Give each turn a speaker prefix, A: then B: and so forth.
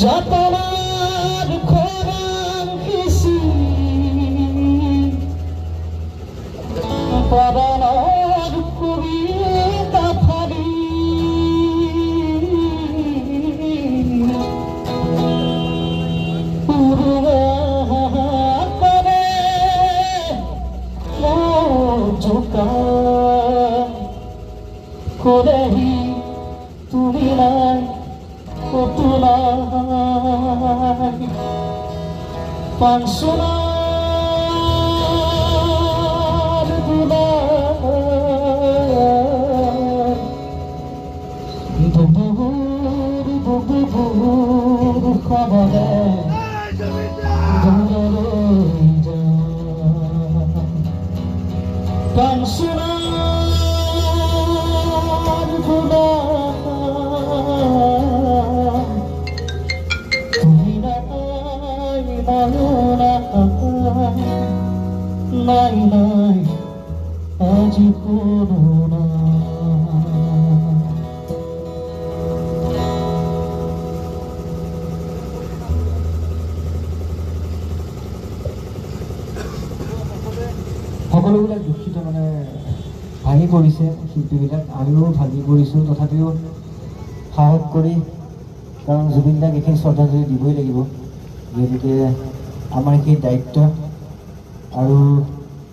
A: যাতনার খরাং কৃষি পরাণর কবিতা ফারি করে জোকা করেহি তুমি নাই কতুলাই পাঁচশোনার দুলাই বুবুর খবরে পাঁচশোনার নাই নাই আজ করুণা সকলোবিলাক দুখিত মানে ভাঙি পৰিছে শিল্পীবিলাক আমিও ভাঙি পৰিছোঁ তথাপিও সাহস কৰি কাৰণ জুবিন দাক এইখিনি শ্ৰদ্ধাঞ্জলি দিবই লাগিব যিহেতুকে আমাৰ এইখিনি দায়িত্ব আৰু